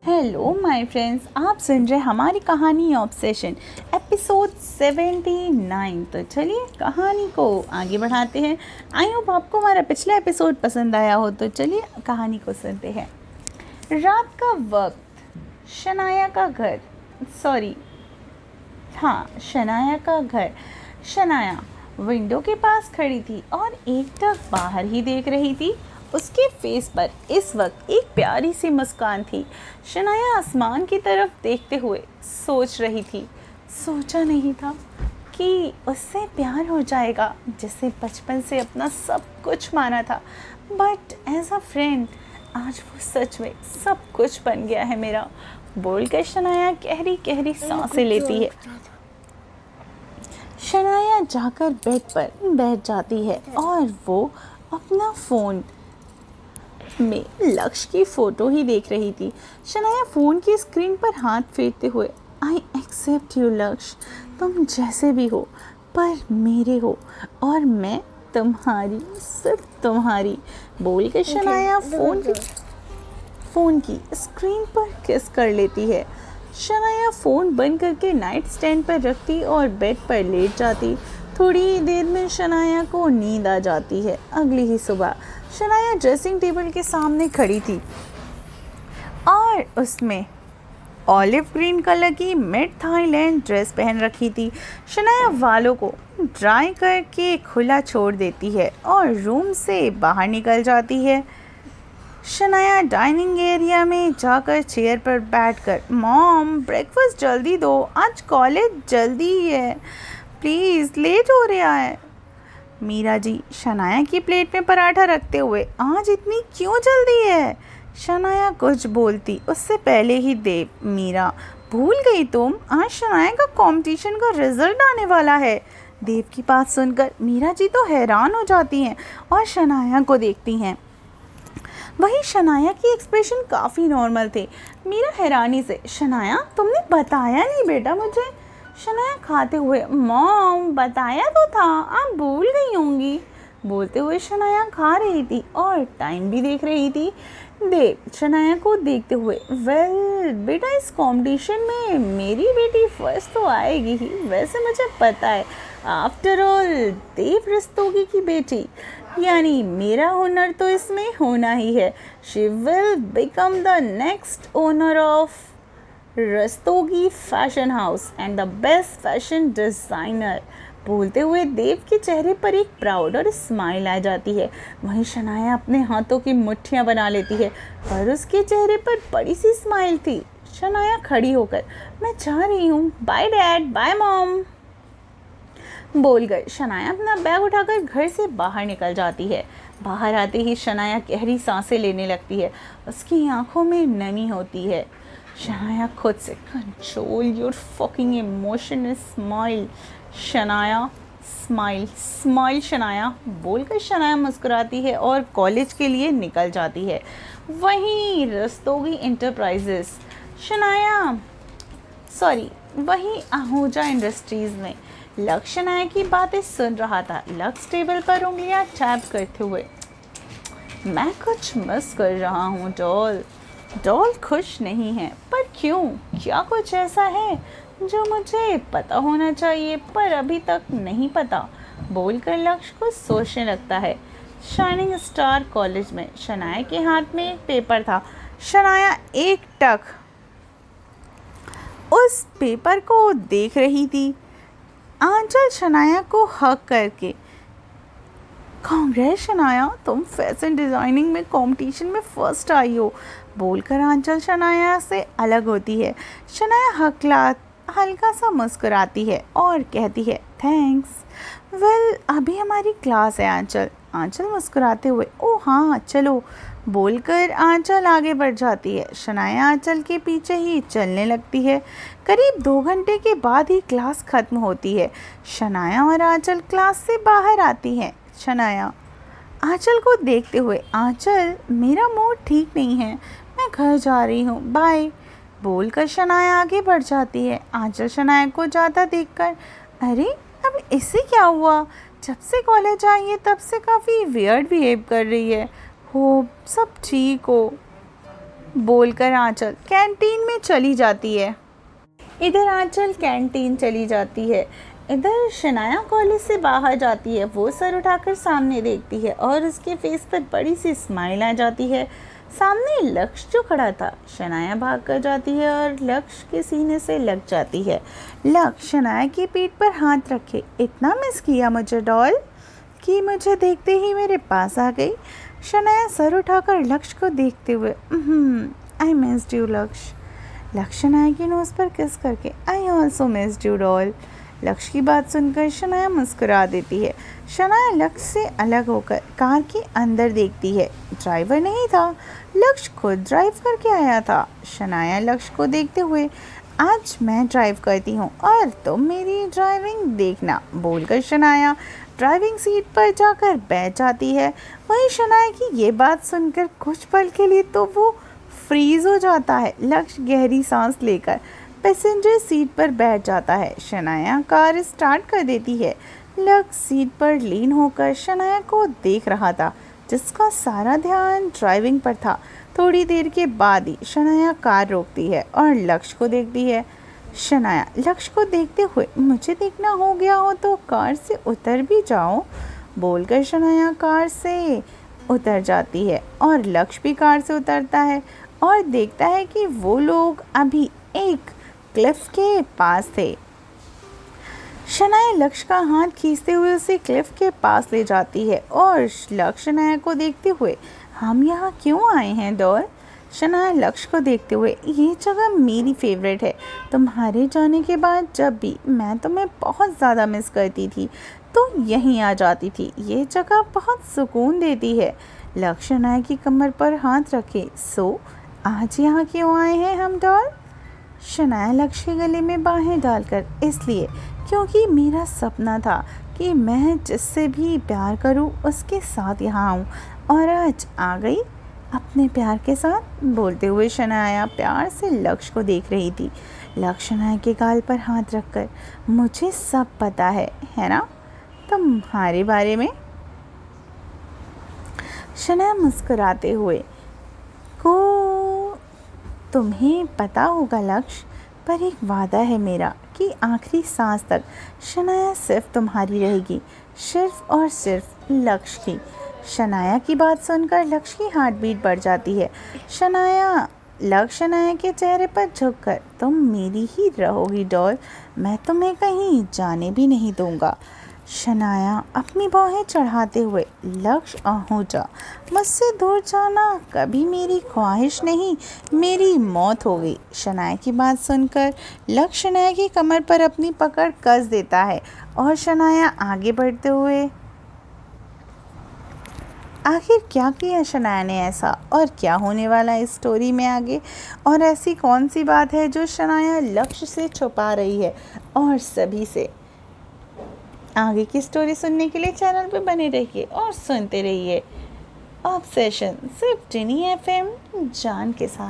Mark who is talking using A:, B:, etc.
A: Hello my friends, आप सुन रहे हमारी कहानी ऑब्सेशन एपिसोड 79। तो चलिए कहानी को आगे बढ़ाते हैं। आई होप आपको हमारा पिछला एपिसोड पसंद आया हो। तो चलिए कहानी को सुनते हैं। रात का वक्त, शनाया का घर, शनाया का घर। शनाया विंडो के पास खड़ी थी और एकटक बाहर ही देख रही थी। उसके फेस पर इस वक्त एक प्यारी सी मुस्कान थी। शनाया आसमान की तरफ देखते हुए सोच रही थी, सोचा नहीं था कि उससे प्यार हो जाएगा जिसे बचपन से अपना सब कुछ माना था, बट एज अ फ्रेंड आज वो सच में सब कुछ बन गया है मेरा, बोलकर शनाया गहरी गहरी सांसें लेती है। शनाया जाकर बेड पर बैठ जाती है और वो अपना फ़ोन में लक्ष्य की फ़ोटो ही देख रही थी। शनाया फ़ोन की स्क्रीन पर हाथ फेरते हुए, आई एक्सेप्ट यू लक्ष्य, तुम जैसे भी हो पर मेरे हो और मैं तुम्हारी, सिर्फ तुम्हारी, बोल के शनाया फ़ोन की स्क्रीन पर किस कर लेती है। शनाया फ़ोन बंद करके नाइट स्टैंड पर रखती और बेड पर लेट जाती। थोड़ी देर में शनाया को नींद आ जाती है। अगली ही सुबह शनाया ड्रेसिंग टेबल के सामने खड़ी थी और उसमें ऑलिव ग्रीन कलर की मिड थाईलैंड ड्रेस पहन रखी थी। शनाया वालों को ड्राई करके खुला छोड़ देती है और रूम से बाहर निकल जाती है। शनाया डाइनिंग एरिया में जाकर चेयर पर बैठकर, मॉम ब्रेकफास्ट जल्दी दो, आज कॉलेज जल्दी ही है, प्लीज़ लेट हो रहा है। मीरा जी शनाया की प्लेट में पराठा रखते हुए, आज इतनी क्यों जल्दी है। शनाया कुछ बोलती उससे पहले ही देव, मीरा भूल गई तुम, आज शनाया का कंपटीशन का रिजल्ट आने वाला है। देव की बात सुनकर मीरा जी तो हैरान हो जाती हैं और शनाया को देखती हैं। वहीं शनाया की एक्सप्रेशन काफ़ी नॉर्मल थे। मीरा हैरानी से, शनाया तुमने बताया नहीं बेटा मुझे। शनाया खाते हुए, मॉम बताया तो था, आप भूल गई होंगी, बोलते हुए शनाया खा रही थी और टाइम भी देख रही थी। देव शनाया को देखते हुए, वेल बेटा इस कंपटीशन में मेरी बेटी फर्स्ट तो आएगी ही, वैसे मुझे पता है, आफ्टर ऑल देव रस्तोगी की बेटी, यानी मेरा हुनर तो इसमें होना ही है। She will become the next owner of Rastogi fashion house and the best fashion designer, बोलते हुए देव के चेहरे पर एक प्राउड और स्माइल आ जाती है। वहीं शनाया अपने हाथों की मुट्ठियां बना लेती है पर उसके चेहरे पर बड़ी सी स्माइल थी। शनाया खड़ी होकर, मैं जा रही हूँ, बाय डैड, बाय मॉम, बोल गए। शनाया अपना बैग उठाकर घर से बाहर निकल जाती है। बाहर आते ही शनाया गहरी सांसें लेने लगती है। उसकी आंखों में नमी होती है। शनाया खुद से, control your fucking emotion, smile Shanaya, smile Shanaya, बोलकर शनाया मुस्कुराती है और कॉलेज के लिए निकल जाती है। वहीं रस्तोगी इंटरप्राइजेस वहीं आहूजा इंडस्ट्रीज़ में लक्ष्य शनाया की बातें सुन रहा था। लक्ष्य टेबल पर उंगलियां टैप करते हुए, मैं कुछ मिस कर रहा हूँ डॉल खुश नहीं है, पर क्यों, क्या कुछ ऐसा है जो मुझे पता होना चाहिए पर अभी तक नहीं पता, बोलकर लक्ष्य को सोचने लगता है। शाइनिंग स्टार कॉलेज में शनाया के हाथ में एक पेपर था। शनाया एकटक उस पेपर को देख रही थी। आंचल शनाया को हक करके, कांग्रेस शनाया, तुम फैशन डिज़ाइनिंग में कंपटीशन में फर्स्ट आई हो, बोलकर आंचल शनाया से अलग होती है। शनाया हल्का सा मुस्कुराती है और कहती है, थैंक्स, वेल अभी हमारी क्लास है आंचल मुस्कुराते हुए, ओ हाँ चलो, बोलकर आंचल आगे बढ़ जाती है। शनाया आंचल के पीछे ही चलने लगती है। करीब 2 घंटे के बाद ही क्लास खत्म होती है। शनाया और आंचल क्लास से बाहर आती हैं। शनाया आंचल को देखते हुए, आंचल मेरा मूड ठीक नहीं है, मैं घर जा रही हूँ, बाय, बोलकर शनाया आगे बढ़ जाती है। आंचल शनाया को जाता देखकर, अरे अब इससे क्या हुआ, जब से कॉलेज आई है तब से काफ़ी वियर्ड बिहेव कर रही है, हो सब ठीक हो। बोलकर आंचल कैंटीन में चली जाती है। इधर आंचल कैंटीन चली जाती है। इधर शनाया कॉलेज से बाहर जाती है। वो सर उठाकर सामने देखती है और उसके फेस पर बड़ी सी स्माइल आ जाती है। सामने लक्ष्य जो खड़ा था। शनाया भाग कर जाती है और लक्ष्य के सीने से लग जाती है। लक्ष्य शनाया की पीठ पर हाथ रखे, इतना मिस किया मुझे डॉल कि मुझे देखते ही मेरे पास आ गई। शनाया सर उठाकर लक्ष्य को देखते हुए आई मिस्ड यू लक्ष्य। लक्ष्य शनाया की नोज़ पर किस करके I also missed you doll. लक्ष्य की बात सुनकर शनाया मुस्कुरा देती है। शनाया लक्ष्य से अलग होकर कार के अंदर देखती है। ड्राइवर नहीं था, लक्ष्य खुद ड्राइव करके आया था। शनाया लक्ष्य को देखते हुए आज मैं ड्राइव करती हूँ और तुम मेरी ड्राइविंग देखना बोलकर शनाया ड्राइविंग सीट पर जाकर बैठ जाती है। वहीं शनाया की ये बात सुनकर कुछ पल के लिए तो वो फ्रीज हो जाता है। लक्ष्य गहरी सांस लेकर पैसेंजर सीट पर बैठ जाता है। शनाया कार स्टार्ट कर देती है। लक्ष्य सीट पर लीन होकर शनाया को देख रहा था, जिसका सारा ध्यान ड्राइविंग पर था। थोड़ी देर के बाद ही शनाया कार रोकती है और लक्ष्य को देखती है। शनाया लक्ष्य को देखते हुए मुझे देखना हो गया हो तो कार से उतर भी जाओ बोलकर शनाया कार से उतर जाती है और लक्ष्य भी कार से उतरता है और देखता है कि वो लोग अभी एक क्लिफ के पास थे। शनाया लक्ष्य का हाथ खींचते हुए उसे क्लिफ के पास ले जाती है और लक्ष्य शनाया को देखते हुए हम यहाँ क्यों आए हैं डॉल। शनाया लक्ष्य को देखते हुए ये जगह मेरी फेवरेट है। तुम्हारे जाने के बाद जब भी मैं तुम्हें बहुत ज़्यादा मिस करती थी तो यहीं आ जाती थी। ये जगह बहुत सुकून देती है। लक्ष्य शनाया की कमर पर हाथ रखे सो आज यहाँ क्यों आए हैं हम डॉल। शनाया लक्ष्य के गले में बाहें डालकर इसलिए क्योंकि मेरा सपना था कि मैं जिससे भी प्यार करूं उसके साथ यहाँ आऊँ और आज आ गई अपने प्यार के साथ बोलते हुए शनाया प्यार से लक्ष्य को देख रही थी। लक्ष्य शनाया के गाल पर हाथ रखकर मुझे सब पता है ना तुम्हारे बारे में। शनाया मुस्कुराते हुए को तुम्हें पता होगा लक्ष्य, पर एक वादा है मेरा कि आखिरी सांस तक शनाया सिर्फ तुम्हारी रहेगी, सिर्फ और सिर्फ लक्ष्य की। शनाया की बात सुनकर लक्ष्य की हार्ट बीट बढ़ जाती है। लक्ष्य शनाया के चेहरे पर झुककर तुम मेरी ही रहोगी डॉल, मैं तुम्हें कहीं जाने भी नहीं दूंगा। शनाया अपनी बाहें चढ़ाते हुए लक्ष्य आहूजा मुझसे दूर जाना कभी मेरी ख्वाहिश नहीं, मेरी मौत हो गई। शनाया की बात सुनकर लक्ष्य शनाया की कमर पर अपनी पकड़ कस देता है और शनाया आगे बढ़ते हुए आखिर क्या किया शनाया ने ऐसा और क्या होने वाला है इस स्टोरी में आगे, और ऐसी कौन सी बात है जो शनाया लक्ष्य से छुपा रही है और सभी से। आगे की स्टोरी सुनने के लिए चैनल पर बने रहिए और सुनते रहिए ऑब्सेशन सिर्फ जिनी FM जान के साथ।